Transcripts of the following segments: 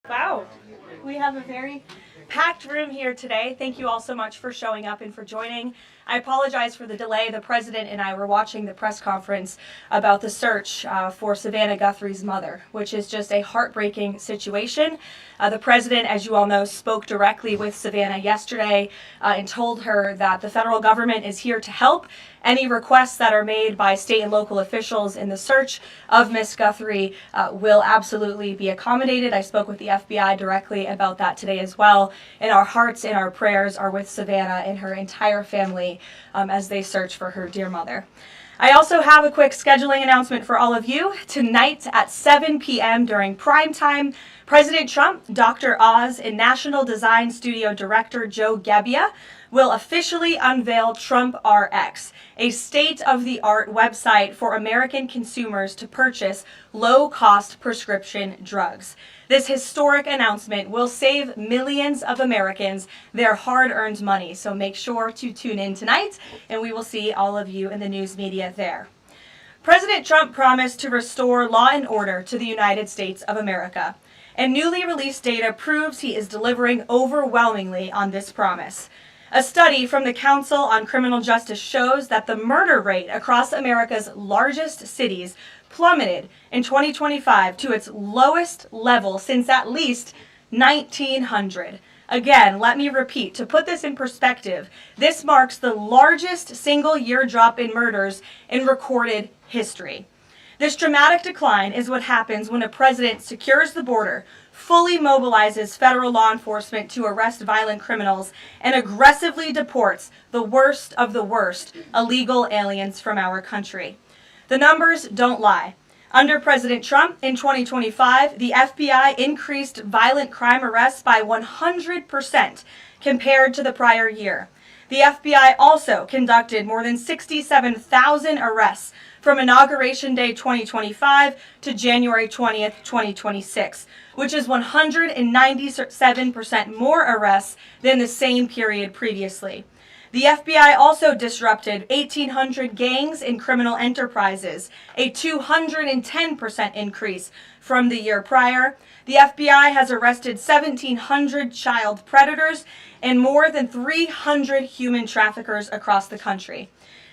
Wow, we have a very packed room here today. Thank you all so much for showing up and for joining. I apologize for the delay. The president and I were watching the press conference about the search for Savannah Guthrie's mother, which is just a heartbreaking situation. The president, as you all know, spoke directly with Savannah yesterday and told her that the federal government is here to help. Any requests that are made by state and local officials in the search of Miss Guthrie will absolutely be accommodated. I spoke with the FBI directly about that today as well. And our hearts and our prayers are with Savannah and her entire family as they search for her dear mother. I also have a quick scheduling announcement for all of you. Tonight at 7 p.m. during prime time, President Trump, Dr. Oz, and National Design Studio Director Joe Gebbia will officially unveil Trump RX, a state-of-the-art website for American consumers to purchase low-cost prescription drugs. This historic announcement will save millions of Americans their hard-earned money, so make sure to tune in tonight, and we will see all of you in the news media there. President Trump promised to restore law and order to the United States of America, and newly released data proves he is delivering overwhelmingly on this promise. A study from the Council on Criminal Justice shows that the murder rate across America's largest cities plummeted in 2025 to its lowest level since at least 1900. Again, let me repeat, to put this in perspective, this marks the largest single-year drop in murders in recorded history. This dramatic decline is what happens when a president secures the border, fully mobilizes federal law enforcement to arrest violent criminals, and aggressively deports the worst of the worst illegal aliens from our country. The numbers don't lie. Under President Trump in 2025, the FBI increased violent crime arrests by 100% compared to the prior year. The FBI also conducted more than 67,000 arrests from Inauguration Day 2025 to January 20th, 2026, which is 197% more arrests than the same period previously. The FBI also disrupted 1,800 gangs and criminal enterprises, a 210% increase from the year prior. The FBI has arrested 1,700 child predators and more than 300 human traffickers across the country.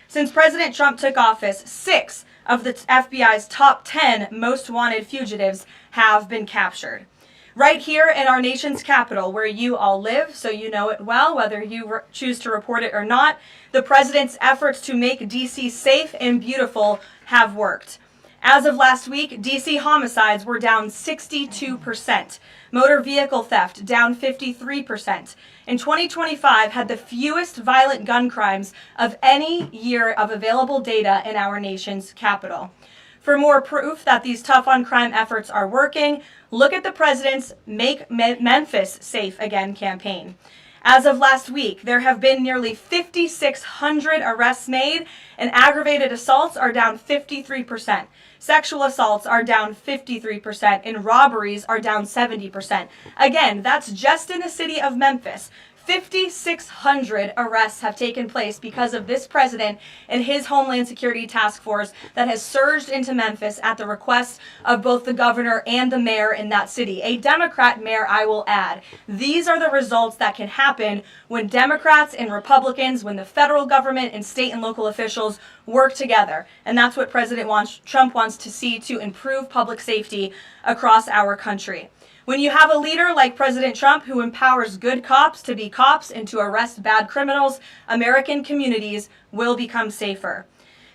Since President Trump took office, 6 of the FBI's top 10 most wanted fugitives have been captured. Right here in our nation's capital, where you all live, so you know it well, whether you choose to report it or not, the president's efforts to make D.C. safe and beautiful have worked. As of last week, D.C. homicides were down 62%, motor vehicle theft down 53%, and 2025 had the fewest violent gun crimes of any year of available data in our nation's capital. For more proof that these tough-on-crime efforts are working, look at the president's Make Memphis Safe Again campaign. As of last week, there have been nearly 5,600 arrests made, and aggravated assaults are down 53%. Sexual assaults are down 53%, and robberies are down 70%. Again, that's just in the city of Memphis. 5,600 arrests have taken place because of this president and his Homeland Security Task Force that has surged into Memphis at the request of both the governor and the mayor in that city. A Democrat mayor, I will add. These are the results that can happen when Democrats and Republicans, when the federal government and state and local officials work together. And that's what Trump wants to see to improve public safety across our country. When you have a leader like President Trump who empowers good cops to be cops and to arrest bad criminals, American communities will become safer.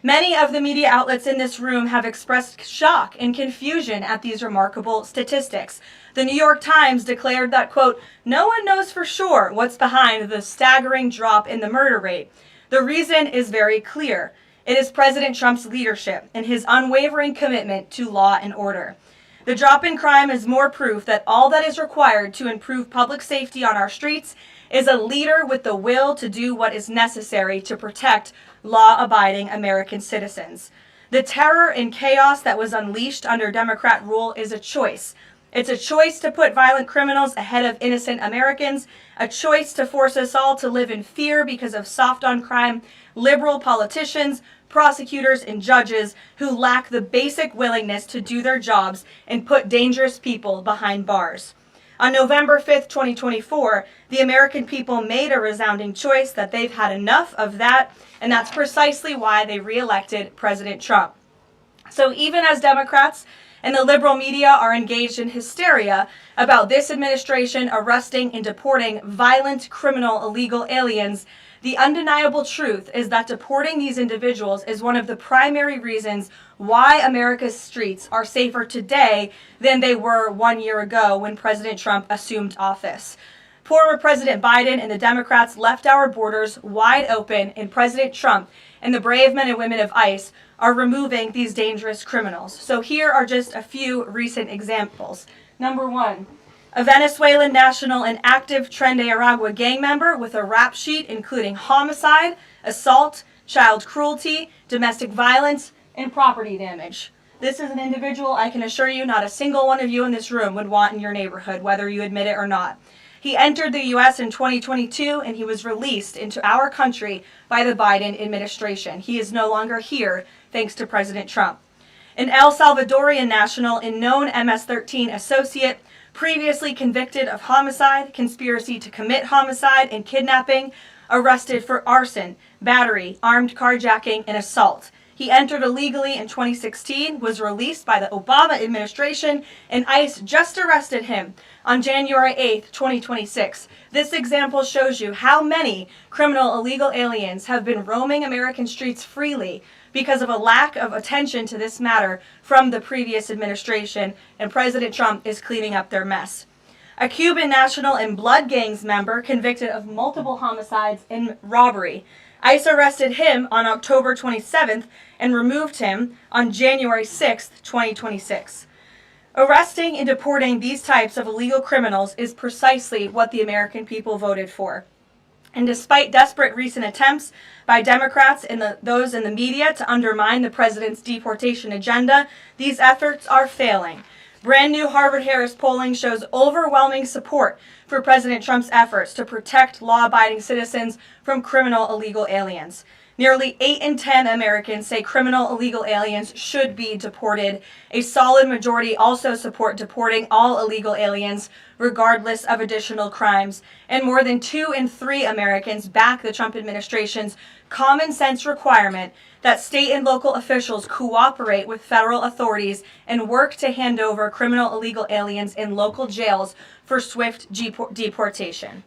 Many of the media outlets in this room have expressed shock and confusion at these remarkable statistics. The New York Times declared that, quote, "No one knows for sure what's behind the staggering drop in the murder rate. The reason is very clear. It is President Trump's leadership and his unwavering commitment to law and order. The drop in crime is more proof that all that is required to improve public safety on our streets is a leader with the will to do what is necessary to protect law-abiding American citizens. The terror and chaos that was unleashed under Democrat rule is a choice. It's a choice to put violent criminals ahead of innocent Americans, a choice to force us all to live in fear because of soft-on-crime liberal politicians, prosecutors, and judges who lack the basic willingness to do their jobs and put dangerous people behind bars. On November 5th, 2024, the American people made a resounding choice that they've had enough of that, and that's precisely why they re-elected President Trump. So even as Democrats and the liberal media are engaged in hysteria about this administration arresting and deporting violent, criminal, illegal aliens, the undeniable truth is that deporting these individuals is one of the primary reasons why America's streets are safer today than they were 1 year ago when President Trump assumed office. Former President Biden and the Democrats left our borders wide open, and President Trump and the brave men and women of ICE are removing these dangerous criminals. So here are just a few recent examples. Number 1. A Venezuelan national and active Tren de Aragua gang member with a rap sheet including homicide, assault, child cruelty, domestic violence, and property damage. This is an individual I can assure you not a single one of you in this room would want in your neighborhood, whether you admit it or not. He entered the U.S. in 2022 and he was released into our country by the Biden administration. He is no longer here thanks to President Trump. An El Salvadorian national and known MS-13 associate previously convicted of homicide, conspiracy to commit homicide, and kidnapping, arrested for arson, battery, armed carjacking, and assault. He entered illegally in 2016, was released by the Obama administration, and ICE just arrested him on January 8th, 2026. This example shows you how many criminal illegal aliens have been roaming American streets freely because of a lack of attention to this matter from the previous administration, and President Trump is cleaning up their mess. A Cuban national and blood gangs member convicted of multiple homicides and robbery. ICE arrested him on October 27th and removed him on January 6th, 2026. Arresting and deporting these types of illegal criminals is precisely what the American people voted for. And despite desperate recent attempts by Democrats and those in the media to undermine the president's deportation agenda, these efforts are failing. Brand new Harvard-Harris polling shows overwhelming support for President Trump's efforts to protect law-abiding citizens from criminal illegal aliens. Nearly 8 in 10 Americans say criminal illegal aliens should be deported. A solid majority also support deporting all illegal aliens, regardless of additional crimes. And more than 2 in 3 Americans back the Trump administration's common sense requirement that state and local officials cooperate with federal authorities and work to hand over criminal illegal aliens in local jails for swift deportation.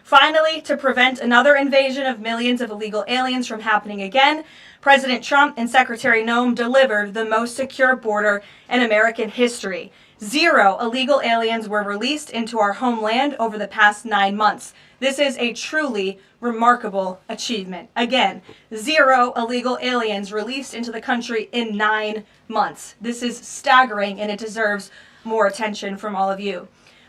Finally, to prevent another invasion of millions of illegal aliens from happening again, President Trump and Secretary Noem delivered the most secure border in American history. 0 illegal aliens were released into our homeland over the past 9 months. This is a truly remarkable achievement. Again, 0 illegal aliens released into the country in 9 months. This is staggering, and it deserves more attention from all of you.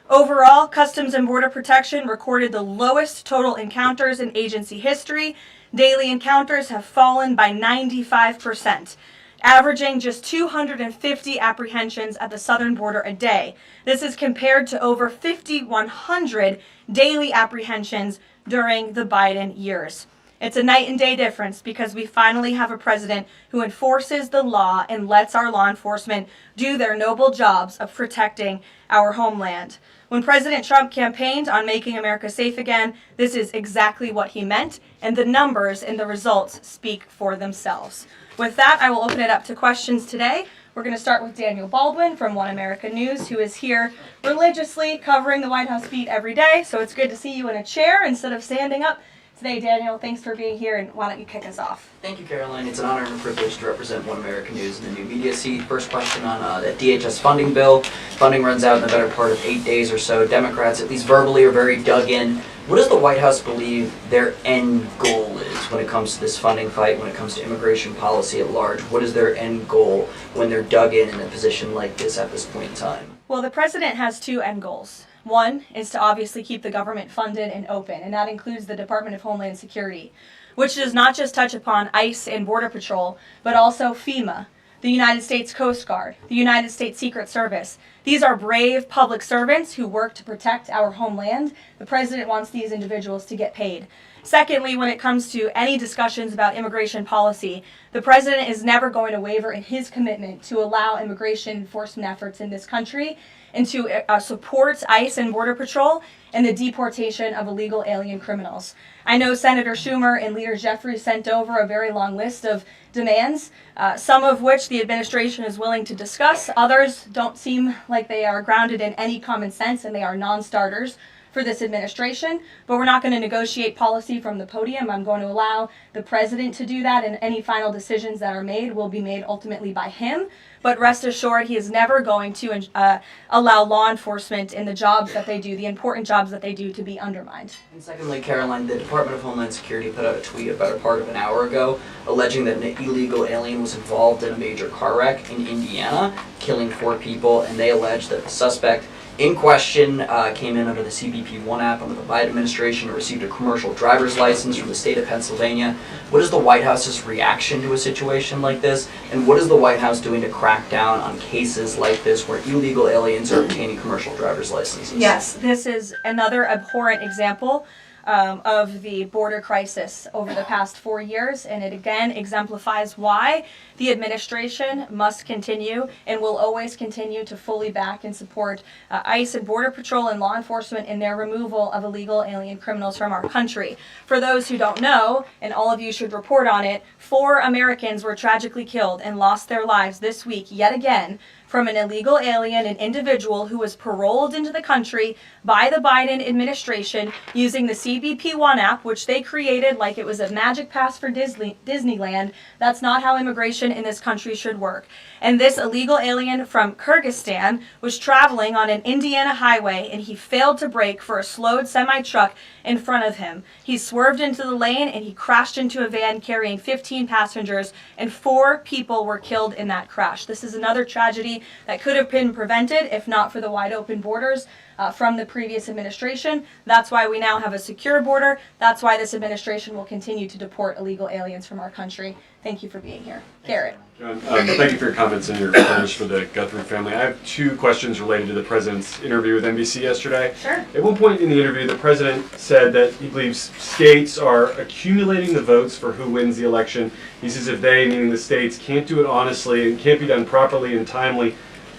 Overall, Customs and Border Protection recorded the lowest total encounters in agency history. Daily encounters have fallen by 95%, averaging just 250 apprehensions at the southern border a day. This is compared to over 5,100 daily apprehensions during the Biden years. It's a night and day difference because we finally have a president who enforces the law and lets our law enforcement do their noble jobs of protecting our homeland. When President Trump campaigned on making America safe again, this is exactly what he meant, and the numbers and the results speak for themselves. With that, I will open it up to questions today. We're going to start with Daniel Baldwin from One America News, who is here religiously covering the White House beat every day. So it's good to see you in a chair instead of standing up today. Daniel, thanks for being here, and why don't you kick us off? Thank you, Karoline. It's an honor and a privilege to represent One America News in the new media seat. First question on the DHS funding bill. Funding runs out in the better part of 8 days or so. Democrats, at least verbally, are very dug in. What does the White House believe their end goal is when it comes to this funding fight, when it comes to immigration policy at large? What is their end goal when they're dug in a position like this at this point in time? Well, the president has 2 end goals. One is to obviously keep the government funded and open, and that includes the Department of Homeland Security, which does not just touch upon ICE and Border Patrol, but also FEMA, the the United States Coast Guard, the United States Secret Service. These are brave public servants who work to protect our homeland. The president wants these individuals to get paid. Secondly, when it comes to any discussions about immigration policy, the president is never going to waver in his commitment to allow immigration enforcement efforts in this country and to support ICE and Border Patrol and the deportation of illegal alien criminals. I know Senator Schumer and Leader Jeffries sent over a very long list of demands, some of which the administration is willing to discuss. Others don't seem like they are grounded in any common sense, and they are non-starters for this administration. But we're not going to negotiate policy from the podium. I'm going to allow the president to do that, and any final decisions that are made will be made ultimately by him. But rest assured, he is never going to allow law enforcement in the jobs that they do, the important jobs that they do, to be undermined. And secondly, Karoline, the Department of Homeland Security put out a tweet about a part of an hour ago alleging that an illegal alien was involved in a major car wreck in Indiana, killing 4 people, and they allege that the suspect in question came in under the CBP One app under the Biden administration and received a commercial driver's license from the state of Pennsylvania. What is the White House's reaction to a situation like this? And what is the White House doing to crack down on cases like this where illegal aliens are obtaining commercial driver's licenses? Yes, this is another abhorrent example of the border crisis over the past 4 years, and it again exemplifies why the administration must continue and will always continue to fully back and support ICE and Border Patrol and law enforcement in their removal of illegal alien criminals from our country. For those who don't know, and all of you should report on it, 4 Americans were tragically killed and lost their lives this week yet again from an illegal alien, an individual who was paroled into the country by the Biden administration using the CBP One app, which they created like it was a magic pass for Disneyland. That's not how immigration in this country should work. And this illegal alien from Kyrgyzstan was traveling on an Indiana highway, and he failed to brake for a slowed semi-truck in front of him. He swerved into the lane and he crashed into a van carrying 15 passengers, and 4 people were killed in that crash. This is another tragedy that could have been prevented if not for the wide open borders from the previous administration. That's why we now have a secure border. That's why this administration will continue to deport illegal aliens from our country. Thank you for being here. Garrett. John, thank you for your comments and your prayers for the Guthrie family. I have 2 questions related to the president's interview with NBC yesterday. Sure. At one point in the interview, the president said that he believes states are accumulating the votes for who wins the election. He says if they, meaning the states, can't do it honestly and can't be done properly and timely,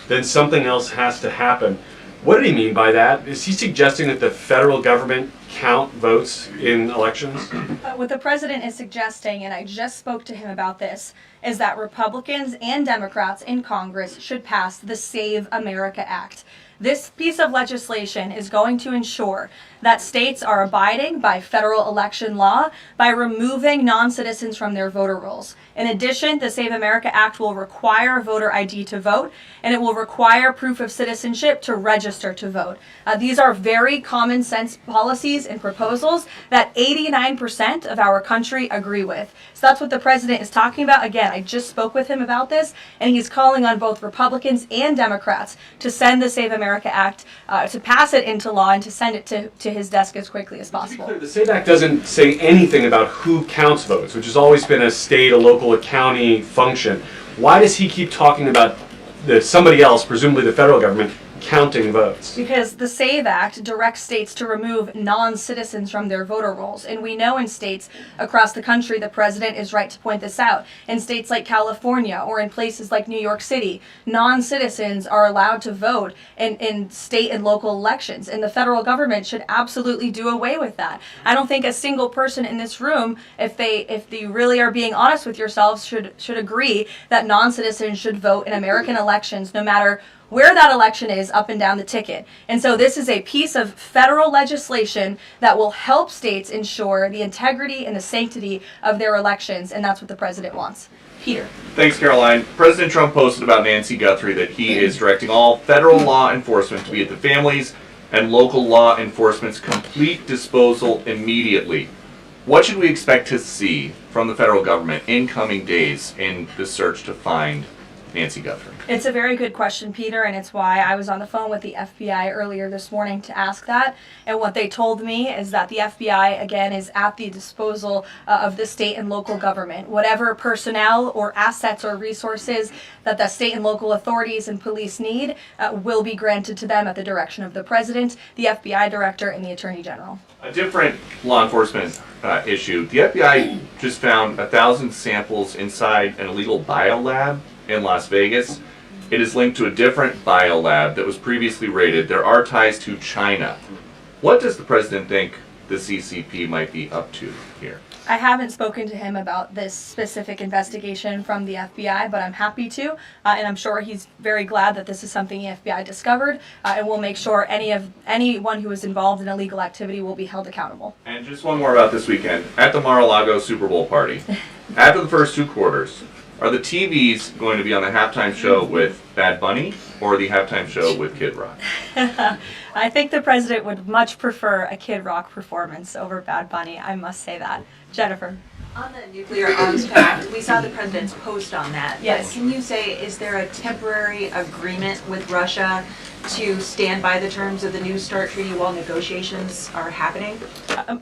then something else has to happen. What did he mean by that? Is he suggesting that the federal government count votes in elections? What the president is suggesting, and I just spoke to him about this, is that Republicans and Democrats in Congress should pass the Save America Act. This piece of legislation is going to ensure that states are abiding by federal election law by removing non-citizens from their voter rolls. In addition, the Save America Act will require voter ID to vote, and it will require proof of citizenship to register to vote. These are very common sense policies and proposals that 89% of our country agree with. So that's what the president is talking about. Again, I just spoke with him about this, and he's calling on both Republicans and Democrats to send the Save America Act, to pass it into law and to send it to his desk as quickly as possible. The SAVE Act doesn't say anything about who counts votes, which has always been a state, a local, a county function. Why does he keep talking about somebody else, presumably the federal government, counting votes? Because the SAVE Act directs states to remove non-citizens from their voter rolls. And we know in states across the country, the president is right to point this out. In states like California or in places like New York City, non-citizens are allowed to vote in state and local elections. And the federal government should absolutely do away with that. I don't think a single person in this room, if they really are being honest with yourselves, should agree that non-citizens should vote in American elections, no matter where that election is up and down the ticket. And so this is a piece of federal legislation that will help states ensure the integrity and the sanctity of their elections, and that's what the president wants. Peter. Thanks, Caroline. President Trump posted about Nancy Guthrie that he is directing all federal law enforcement to be at the families and local law enforcement's complete disposal immediately. What should we expect to see from the federal government in coming days in the search to find Nancy Guthrie? It's a very good question, Peter, and it's why I was on the phone with the FBI earlier this morning to ask that. And what they told me is that the FBI, again, is at the disposal of the state and local government. Whatever personnel or assets or resources that the state and local authorities and police need will be granted to them at the direction of the President, the FBI Director, and the Attorney General. A different law enforcement issue. The FBI just found 1,000 samples inside an illegal biolab in Las Vegas. It is linked to a different biolab that was previously raided. There are ties to China. What does the President think the CCP might be up to here? I haven't spoken to him about this specific investigation from the FBI, but I'm happy to, and I'm sure he's very glad that this is something the FBI discovered, and we'll make sure anyone who is involved in illegal activity will be held accountable. And just one more about this weekend. At the Mar-a-Lago Super Bowl party, after the first two quarters, are the TVs going to be on the halftime show with Bad Bunny or the halftime show with Kid Rock? I think the President would much prefer a Kid Rock performance over Bad Bunny, I must say that. Jennifer. On the nuclear arms pact, we saw the president's post on that. Yes. But can you say, is there a temporary agreement with Russia to stand by the terms of the New START treaty while negotiations are happening?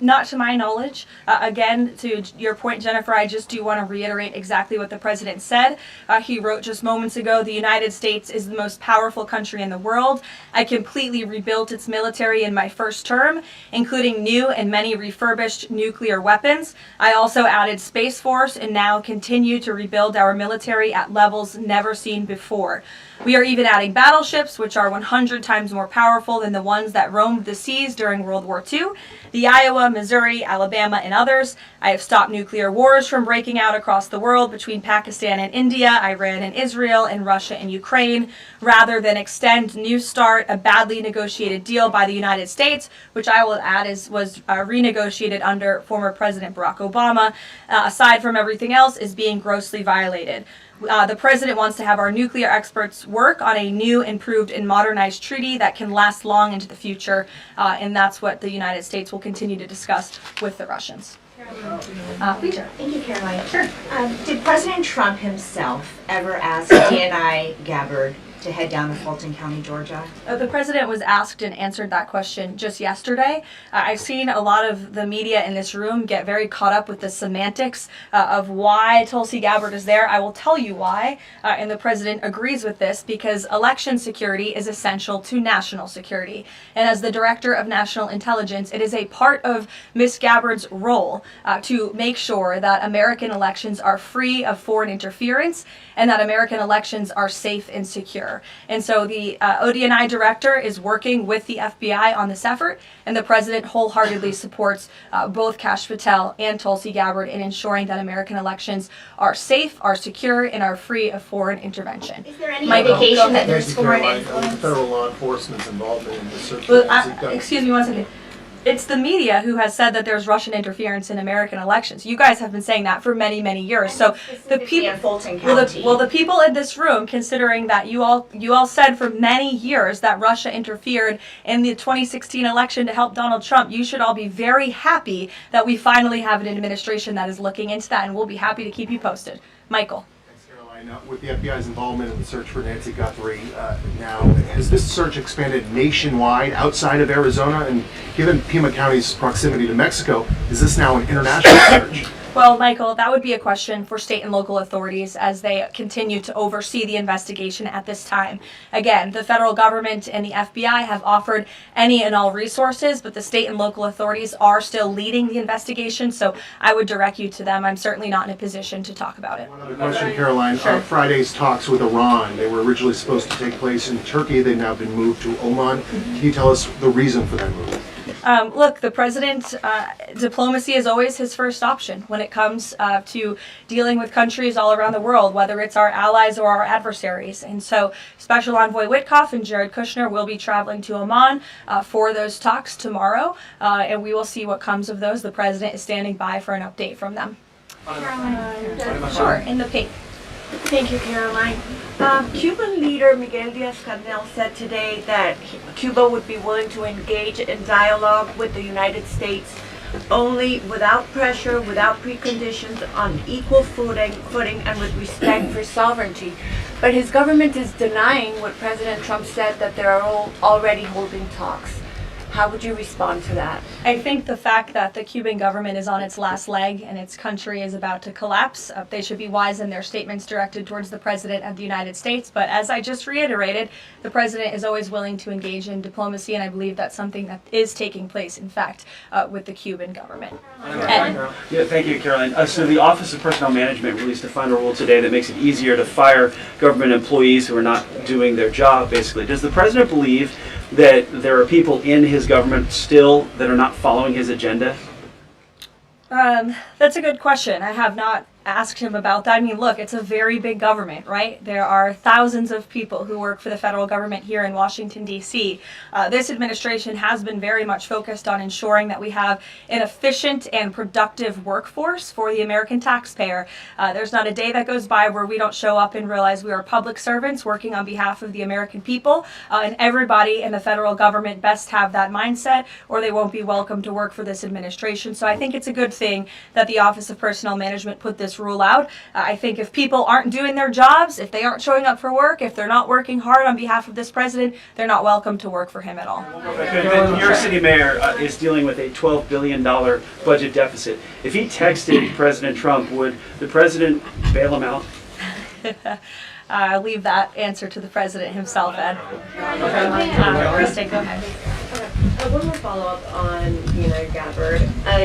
Not to my knowledge. Again, to your point, Jennifer, I just do want to reiterate exactly what the President said. He wrote just moments ago, the United States is the most powerful country in the world. I completely rebuilt its military in my first term, including new and many refurbished nuclear weapons. I also added Space Force and now continue to rebuild our military at levels never seen before. We are even adding battleships, which are 100 times more powerful than the ones that roamed the seas during World War II. The Iowa, Missouri, Alabama, and others. I have stopped nuclear wars from breaking out across the world between Pakistan and India, Iran and Israel, and Russia and Ukraine, rather than extend New START, a badly negotiated deal by the United States, which I will add was renegotiated under former President Barack Obama, aside from everything else, is being grossly violated. The President wants to have our nuclear experts work on a new, improved, and modernized treaty that can last long into the future, and that's what the United States will continue to discuss with the Russians. Peter. Thank you, Caroline. Sure. Did President Trump himself ever ask DNI Gabbard to head down to Fulton County, Georgia? The President was asked and answered that question just yesterday. I've seen a lot of the media in this room get very caught up with the semantics of why Tulsi Gabbard is there. I will tell you why, and the President agrees with this, because election security is essential to national security. And as the Director of National Intelligence, it is a part of Ms. Gabbard's role to make sure that American elections are free of foreign interference and that American elections are safe and secure. And so the ODNI director is working with the FBI on this effort, and the President wholeheartedly supports both Kash Patel and Tulsi Gabbard in ensuring that American elections are safe, are secure, and are free of foreign intervention. Is there any Michael, indication go that ahead. there's foreign Caroline, influence? federal law enforcement's involvement in the search. Well, excuse me one second. It's the media who has said that there's Russian interference in American elections. You guys have been saying that for many, many years. So the people, in Fulton County. well, the people in this room, considering that you all said for many years that Russia interfered in the 2016 election to help Donald Trump, you should all be very happy that we finally have an administration that is looking into that, and we'll be happy to keep you posted. Michael. With the FBI's involvement in the search for Nancy Guthrie now, has this search expanded nationwide outside of Arizona? And given Pima County's proximity to Mexico, is this now an international search? Well, Michael, that would be a question for state and local authorities as they continue to oversee the investigation at this time. Again, the federal government and the FBI have offered any and all resources, but the state and local authorities are still leading the investigation, so I would direct you to them. I'm certainly not in a position to talk about it. One other question, Caroline. Sure. Friday's talks with Iran, they were originally supposed to take place in Turkey. They've now been moved to Oman. Can you tell us the reason for that move? Look, the president, diplomacy is always his first option when it comes to dealing with countries all around the world, whether it's our allies or our adversaries. And so Special Envoy Witkoff and Jared Kushner will be traveling to Oman for those talks tomorrow, and we will see what comes of those. The president is standing by for an update from them. Caroline. Sure, in the pink. Thank you, Caroline. Cuban leader Miguel Diaz-Canel said today that Cuba would be willing to engage in dialogue with the United States only without pressure, without preconditions, on equal footing and with respect for sovereignty. But his government is denying what President Trump said, that they are all already holding talks. How would you respond to that? I think the fact that the Cuban government is on its last leg and its country is about to collapse, they should be wise in their statements directed towards the President of the United States. But as I just reiterated, the President is always willing to engage in diplomacy, and I believe that's something that is taking place, in fact, with the Cuban government. Yeah, thank you, Caroline. So the Office of Personnel Management released a final rule today that makes it easier to fire government employees who are not doing their job, basically. Does the President believe that there are people in his government still that are not following his agenda? That's a good question. I have not asked him about that. I mean, look, it's a very big government, right? There are thousands of people who work for the federal government here in Washington, D.C. This administration has been very much focused on ensuring that we have an efficient and productive workforce for the American taxpayer. There's not a day that goes by where we don't show up and realize we are public servants working on behalf of the American people, and everybody in the federal government best have that mindset, or they won't be welcome to work for this administration. So I think it's a good thing that the Office of Personnel Management put this rule out. I think if people aren't doing their jobs, if they aren't showing up for work, if they're not working hard on behalf of this president, they're not welcome to work for him at all. The New York City mayor is dealing with a $12 billion budget deficit. If he texted President Trump, would the president bail him out? I'll leave that answer to the president himself, Ed. Kristen, go ahead. One more follow-up on Nina Gabbard.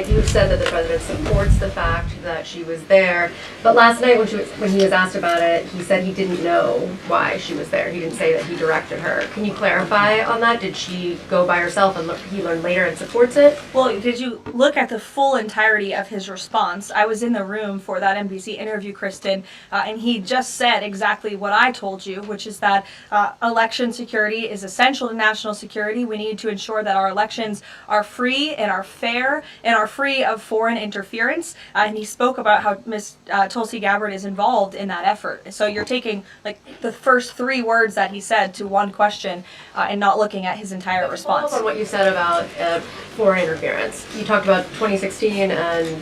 You said that the president supports the fact that she was there, but last night when he was asked about it, he said he didn't know why she was there. He didn't say that he directed her. Can you clarify on that? Did she go by herself and he learned later and supports it? Well, did you look at the full entirety of his response? I was in the room for that NBC interview, Kristen, and he just said exactly what I told you, which is that election security is essential to national security. We need to ensure that our elections are free and are fair and are free of foreign interference. And he spoke about how Ms. Tulsi Gabbard is involved in that effort. So you're taking like the first 3 words that he said to one question and not looking at his entire response. On what you said about foreign interference, you talked about 2016 and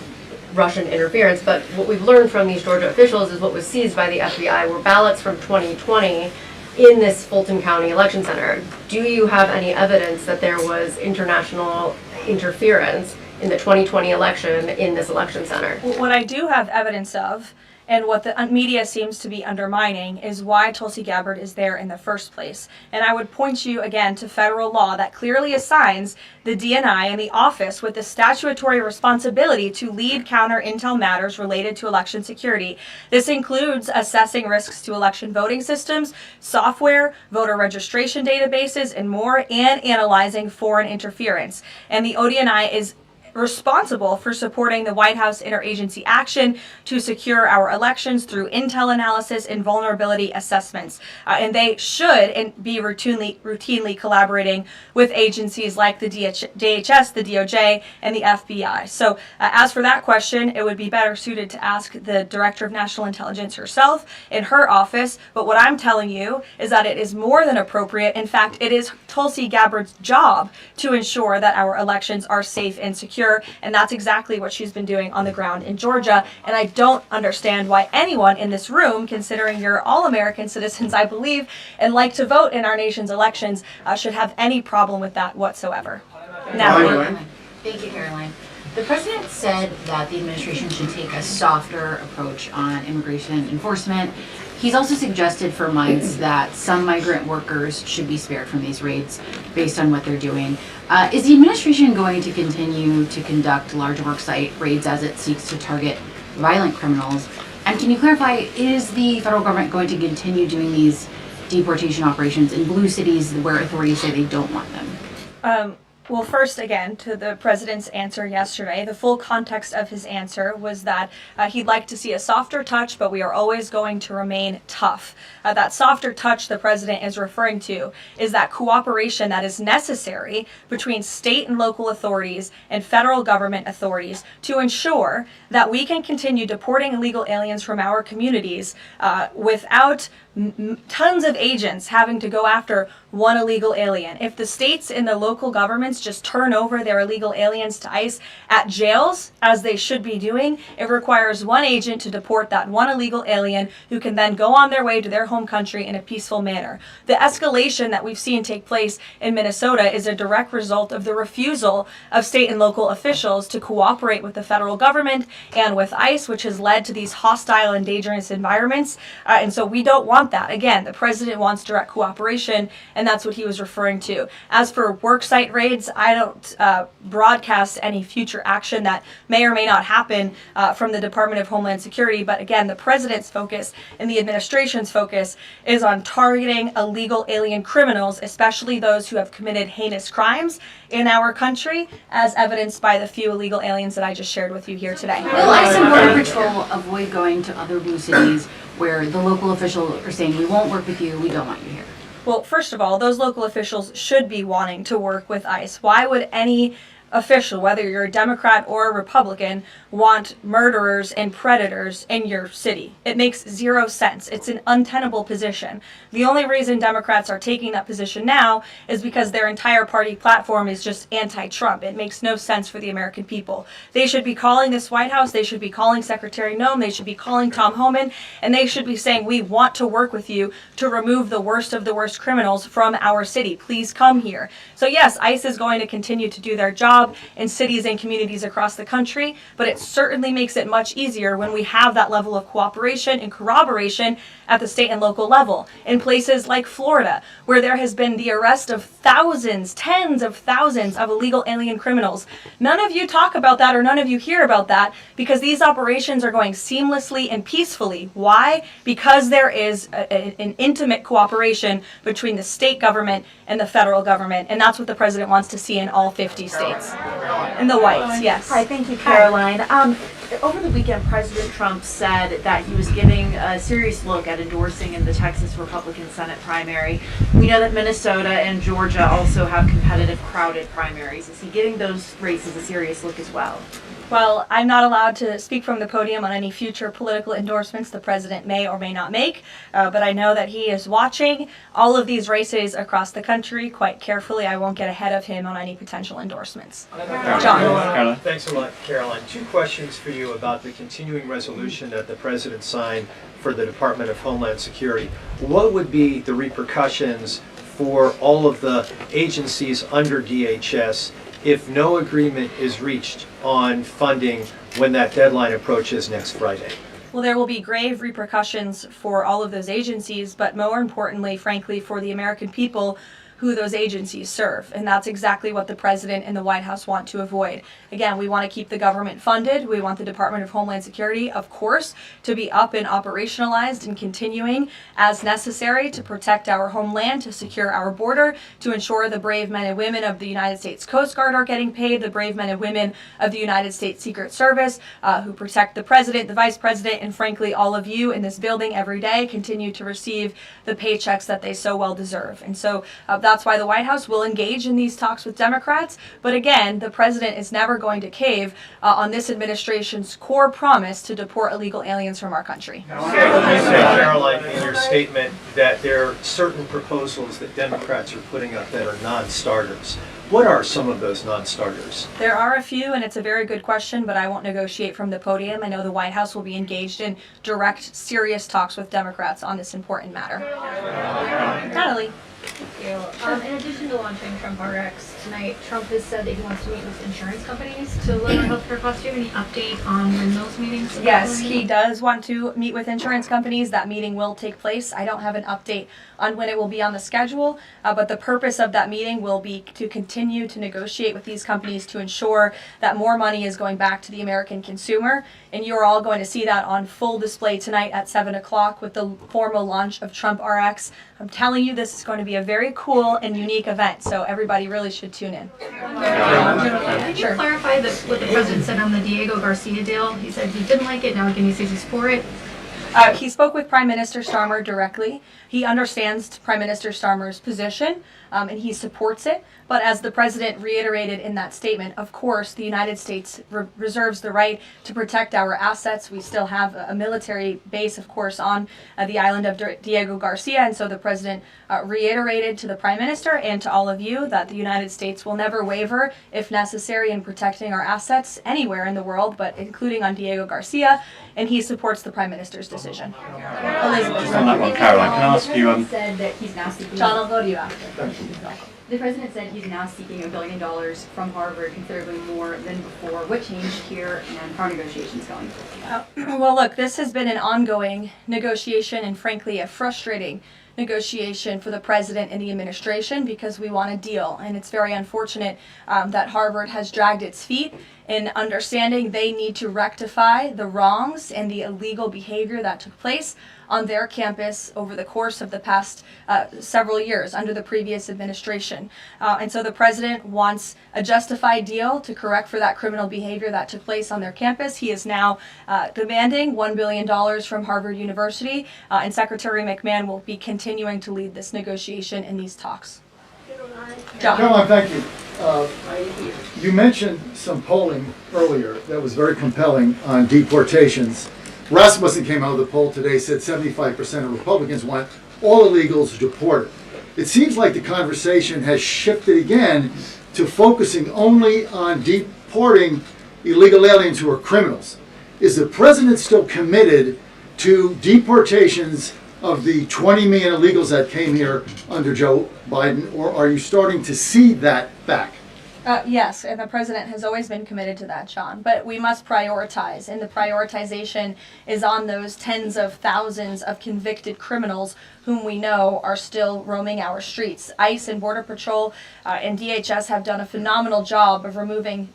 Russian interference, but what we've learned from these Georgia officials is what was seized by the FBI were ballots from 2020 in this Fulton County election center. Do you have any evidence that there was international interference in the 2020 election in this election center? What I do have evidence of, and what the media seems to be undermining, is why Tulsi Gabbard is there in the first place. And I would point you again to federal law that clearly assigns the DNI and the office with the statutory responsibility to lead counter intel matters related to election security. This includes assessing risks to election voting systems, software, voter registration databases, and more, and analyzing foreign interference. And the ODNI is responsible for supporting the White House interagency action to secure our elections through intel analysis and vulnerability assessments. And they should be routinely collaborating with agencies like the DHS, the DOJ, and the FBI. So as for that question, it would be better suited to ask the Director of National Intelligence herself in her office. But what I'm telling you is that it is more than appropriate. In fact, it is Tulsi Gabbard's job to ensure that our elections are safe and secure. And that's exactly what she's been doing on the ground in Georgia. And I don't understand why anyone in this room, considering you're all American citizens, I believe, and like to vote in our nation's elections, should have any problem with that whatsoever. Natalie. Thank you, Caroline. The president said that the administration should take a softer approach on immigration enforcement. He's also suggested for months that some migrant workers should be spared from these raids based on what they're doing. Is the administration going to continue to conduct large worksite raids as it seeks to target violent criminals? And can you clarify, is the federal government going to continue doing these deportation operations in blue cities where authorities say they don't want them? Well, first, again, to the president's answer yesterday, the full context of his answer was that he'd like to see a softer touch, but we are always going to remain tough. That softer touch the president is referring to is that cooperation that is necessary between state and local authorities and federal government authorities to ensure that we can continue deporting illegal aliens from our communities without tons of agents having to go after one illegal alien. If the states and the local governments just turn over their illegal aliens to ICE at jails, as they should be doing, it requires one agent to deport that one illegal alien who can then go on their way to their home country in a peaceful manner. The escalation that we've seen take place in Minnesota is a direct result of the refusal of state and local officials to cooperate with the federal government and with ICE, which has led to these hostile and dangerous environments. And so we don't want that. Again, the president wants direct cooperation, and that's what he was referring to. As for worksite raids, I don't broadcast any future action that may or may not happen from the Department of Homeland Security, but again, the president's focus and the administration's focus is on targeting illegal alien criminals, especially those who have committed heinous crimes in our country, as evidenced by the few illegal aliens that I just shared with you here today. Will ICE and Border Patrol avoid going to other blue cities where the local officials are saying, we won't work with you, we don't want you here? Well, first of all, those local officials should be wanting to work with ICE. Why would any official, whether you're a Democrat or a Republican, want murderers and predators in your city? It makes zero sense. It's an untenable position. The only reason Democrats are taking that position now is because their entire party platform is just anti-Trump. It makes no sense for the American people. They should be calling this White House, they should be calling Secretary Noem, they should be calling Tom Homan, and they should be saying, we want to work with you to remove the worst of the worst criminals from our city. Please come here. So yes, ICE is going to continue to do their job in cities and communities across the country, but it certainly makes it much easier when we have that level of cooperation and corroboration at the state and local level. In places like Florida, where there has been the arrest of thousands, tens of thousands of illegal alien criminals. None of you talk about that, or none of you hear about that, because these operations are going seamlessly and peacefully. Why? Because there is an intimate cooperation between the state government and the federal government, and that's what the president wants to see in all 50 states. In the whites, yes. Hi, thank you, Caroline. Over the weekend, President Trump said that he was giving a serious look at endorsing in the Texas Republican Senate primary. We know that Minnesota and Georgia also have competitive, crowded primaries. Is he giving those races a serious look as well? Well, I'm not allowed to speak from the podium on any future political endorsements the president may or may not make, but I know that he is watching all of these races across the country quite carefully. I won't get ahead of him on any potential endorsements. John. Thanks a lot, Caroline. Two questions for you about the continuing resolution that the president signed for the Department of Homeland Security. What would be the repercussions for all of the agencies under DHS if no agreement is reached on funding when that deadline approaches next Friday? Well, there will be grave repercussions for all of those agencies, but more importantly, frankly, for the American people who those agencies serve. And that's exactly what the president and the White House want to avoid. Again, we want to keep the government funded. We want the Department of Homeland Security, of course, to be up and operationalized and continuing as necessary to protect our homeland, to secure our border, to ensure the brave men and women of the United States Coast Guard are getting paid, the brave men and women of the United States Secret Service who protect the president, the vice president, and frankly, all of you in this building every day continue to receive the paychecks that they so well deserve. And so that's why the White House will engage in these talks with Democrats. But again, the president is never going to cave on this administration's core promise to deport illegal aliens from our country. You said, Caroline, in your statement that there are certain proposals that Democrats are putting up that are non-starters. What are some of those non-starters? There are a few, and it's a very good question, but I won't negotiate from the podium. I know the White House will be engaged in direct, serious talks with Democrats on this important matter. Natalie. Thank you. In addition to launching Trump RX tonight, Trump has said that he wants to meet with insurance companies to lower healthcare costs. Do you have any update on when those meetings are Yes, going? he does want to meet with insurance companies. That meeting will take place. I don't have an update on when it will be on the schedule, but the purpose of that meeting will be to continue to negotiate with these companies to ensure that more money is going back to the American consumer. And you're all going to see that on full display tonight at 7 o'clock with the formal launch of Trump RX. I'm telling you, this is going to be a very cool and unique event, so everybody really should tune in. Could you clarify what the president said on the Diego Garcia deal? He said he didn't like it, now again he says he's for it. He spoke with Prime Minister Starmer directly. He understands Prime Minister Starmer's position, and he supports it. But as the president reiterated in that statement, of course, the United States reserves the right to protect our assets. We still have a military base, of course, on the island of Diego Garcia. And so the president reiterated to the prime minister and to all of you that the United States will never waver, if necessary, in protecting our assets anywhere in the world, but including on Diego Garcia. And he supports the prime minister's decision. Elizabeth. Just on that one, Caroline, can I ask you? Said that he's now seeking. John, I'll go to you after. The president said he's now seeking $1 billion from Harvard, considerably more than before. What changed here, and how are negotiations going? Well, look, this has been an ongoing negotiation and, frankly, a frustrating negotiation for the president and the administration because we want a deal. And it's very unfortunate that Harvard has dragged its feet in understanding they need to rectify the wrongs and the illegal behavior that took place on their campus over the course of the past several years under the previous administration. And so the president wants a justified deal to correct for that criminal behavior that took place on their campus. He is now demanding $1 billion from Harvard University, and Secretary McMahon will be continuing to lead this negotiation in these talks. John. Caroline, thank you. You mentioned some polling earlier that was very compelling on deportations. Rasmussen came out of the poll today, said 75% of Republicans want all illegals deported. It seems like the conversation has shifted again to focusing only on deporting illegal aliens who are criminals. Is the president still committed to deportations of the 20 million illegals that came here under Joe Biden, or are you starting to see that back? Yes, and the president has always been committed to that, John. But we must prioritize, and the prioritization is on those tens of thousands of convicted criminals whom we know are still roaming our streets. ICE and Border Patrol and DHS have done a phenomenal job of removing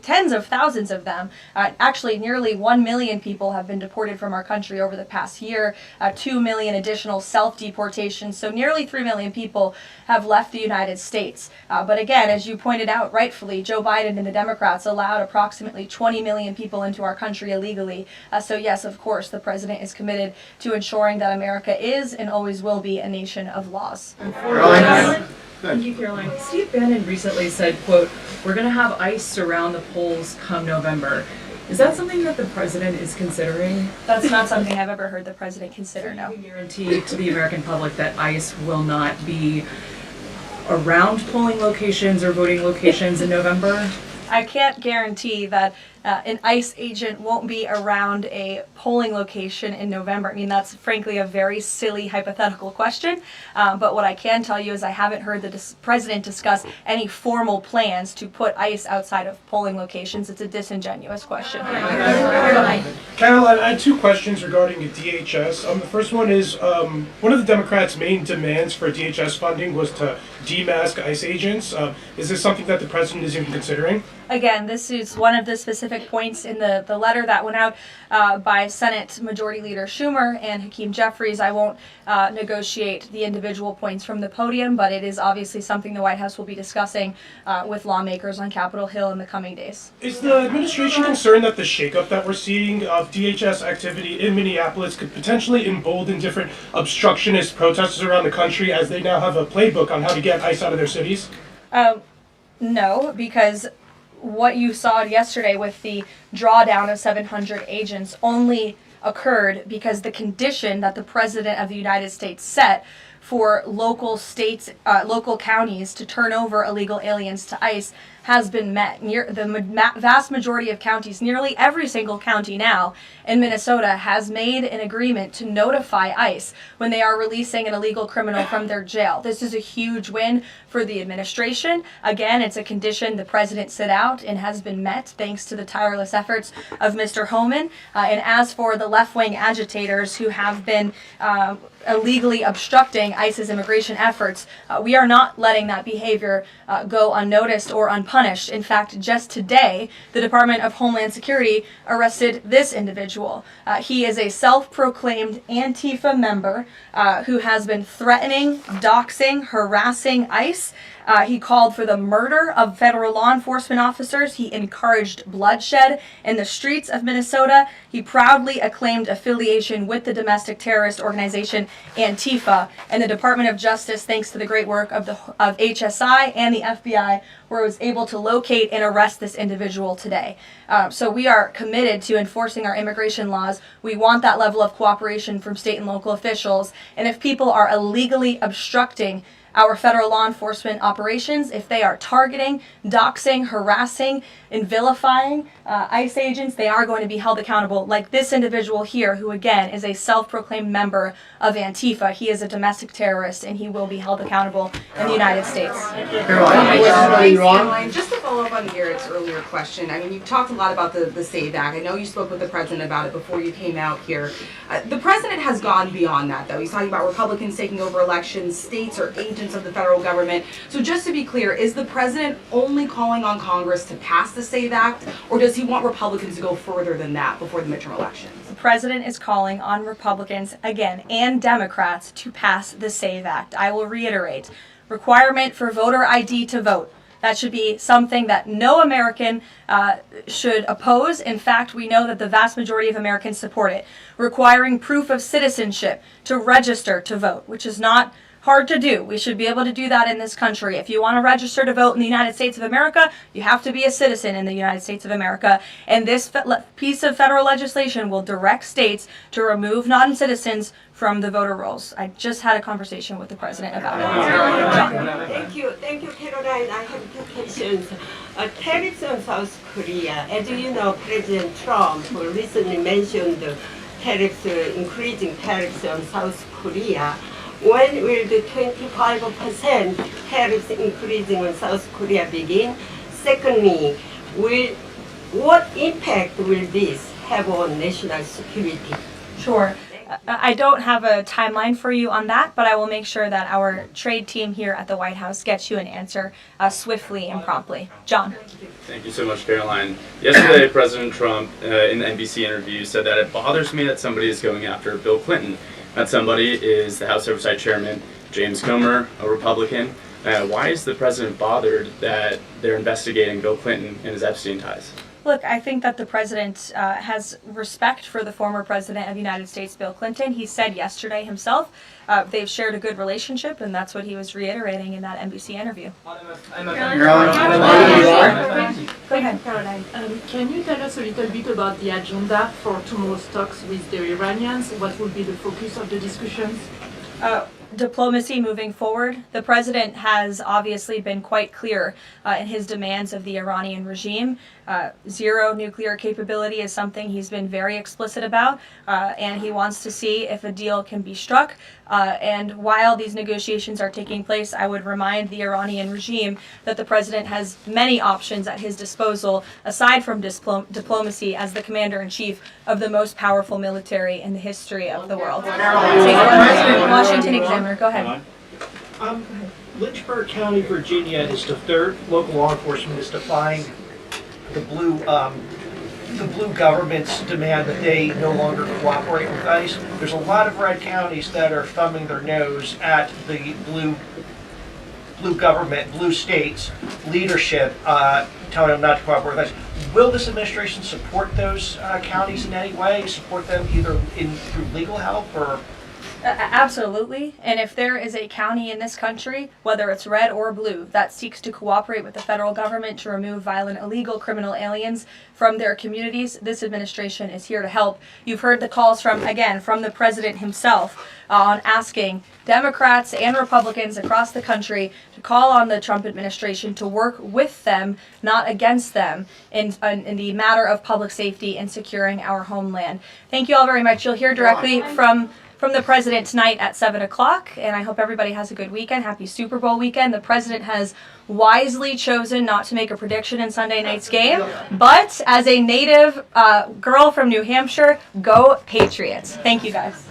tens of thousands of them. Actually, nearly 1 million people have been deported from our country over the past year, 2 million additional self-deportations, so nearly 3 million people have left the United States. But again, as you pointed out rightfully, Joe Biden and the Democrats allowed approximately 20 million people into our country illegally. So yes, of course, the president is committed to ensuring that America is and always will be a nation of laws. Thank you, Caroline. Steve Bannon recently said, quote, "We're going to have ICE surround the polls come November." Is that something that the president is considering? That's not something I've ever heard the president consider, no. Can you guarantee to the American public that ICE will not be around polling locations or voting locations in November? I can't guarantee that an ICE agent won't be around a polling location in November. I mean, that's frankly a very silly hypothetical question. But what I can tell you is I haven't heard the president discuss any formal plans to put ICE outside of polling locations. It's a disingenuous question. Caroline, I had two questions regarding the DHS. The first one is, one of the Democrats' main demands for DHS funding was to demask ICE agents. Is this something that the president is even considering? Again, this is one of the specific points in the letter that went out by Senate Majority Leader Schumer and Hakeem Jeffries. I won't negotiate the individual points from the podium, but it is obviously something the White House will be discussing with lawmakers on Capitol Hill in the coming days. Is the administration concerned that the shakeup that we're seeing of DHS activity in Minneapolis could potentially embolden different obstructionist protesters around the country as they now have a playbook on how to get ICE out of their cities? No, because what you saw yesterday with the drawdown of 700 agents only occurred because the condition that the President of the United States set for local states, local counties to turn over illegal aliens to ICE has been met. The vast majority of counties, nearly every single county now in Minnesota, has made an agreement to notify ICE when they are releasing an illegal criminal from their jail. This is a huge win for the administration. Again, it's a condition the president set out and has been met thanks to the tireless efforts of Mr. Homan. And as for the left-wing agitators who have been illegally obstructing ICE's immigration efforts, we are not letting that behavior go unnoticed or unpunished. In fact, just today, the Department of Homeland Security arrested this individual. He is a self-proclaimed Antifa member who has been threatening, doxing, harassing ICE He called for the murder of federal law enforcement officers. He encouraged bloodshed in the streets of Minnesota. He proudly acclaimed affiliation with the domestic terrorist organization Antifa. And the Department of Justice, thanks to the great work of HSI and the FBI, was able to locate and arrest this individual today. So we are committed to enforcing our immigration laws. We want that level of cooperation from state and local officials. And if people are illegally obstructing our federal law enforcement operations, if they are targeting, doxing, harassing, and vilifying ICE agents, they are going to be held accountable, like this individual here, who again is a self-proclaimed member of Antifa. He is a domestic terrorist, and he will be held accountable in the United States. Caroline, just to follow up on Garrett's earlier question, I mean, you've talked a lot about the SAVE Act. I know you spoke with the president about it before you came out here. The president has gone beyond that, though. He's talking about Republicans taking over elections, states are agents of the federal government. So just to be clear, is the president only calling on Congress to pass the SAVE Act, or does he want Republicans to go further than that before the midterm elections? The president is calling on Republicans, again, and Democrats to pass the SAVE Act. I will reiterate, requirement for voter ID to vote. That should be something that no American should oppose. In fact, we know that the vast majority of Americans support it. Requiring proof of citizenship to register to vote, which is not hard to do. We should be able to do that in this country. If you want to register to vote in the United States of America, you have to be a citizen in the United States of America. And this piece of federal legislation will direct states to remove non-citizens from the voter rolls. I just had a conversation with the president about it. Thank you, Caroline. I have two questions. Tariffs on South Korea. As you know, President Trump recently mentioned increasing tariffs on South Korea. When will the 25% tariffs increasing on South Korea begin? Secondly, what impact will this have on national security? Sure. I don't have a timeline for you on that, but I will make sure that our trade team here at the White House gets you an answer swiftly and promptly. John. Thank you so much, Caroline. Yesterday, President Trump, in the NBC interview, said that it bothers me that somebody is going after Bill Clinton. That somebody is the House Oversight Chairman, James Comer, a Republican. Why is the president bothered that they're investigating Bill Clinton and his Epstein ties? Look, I think that the president has respect for the former president of the United States, Bill Clinton. He said yesterday himself they've shared a good relationship, and that's what he was reiterating in that NBC interview. Go ahead, Caroline. Can you tell us a little bit about the agenda for tomorrow's talks with the Iranians? What will be the focus of the discussions? Diplomacy moving forward. The president has obviously been quite clear in his demands of the Iranian regime. Zero nuclear capability is something he's been very explicit about, and he wants to see if a deal can be struck. And while these negotiations are taking place, I would remind the Iranian regime that the president has many options at his disposal, aside from diplomacy, as the commander-in-chief of the most powerful military in the history of the world. Washington Examiner, go ahead. Lynchburg County, Virginia is the third local law enforcement is defying the blue government's demand that they no longer cooperate with ICE. There's a lot of red counties that are thumbing their nose at the blue government, blue states leadership, telling them not to cooperate with ICE. Will this administration support those counties in any way? Support them either through legal help or? Absolutely. And if there is a county in this country, whether it's red or blue, that seeks to cooperate with the federal government to remove violent, illegal criminal aliens from their communities, this administration is here to help. You've heard the calls from the president himself on asking Democrats and Republicans across the country to call on the Trump administration to work with them, not against them, in the matter of public safety and securing our homeland. Thank you all very much. You'll hear directly from the president tonight at 7 o'clock, and I hope everybody has a good weekend. Happy Super Bowl weekend. The president has wisely chosen not to make a prediction in Sunday night's game, but as a native girl from New Hampshire, go Patriots. Thank you, guys.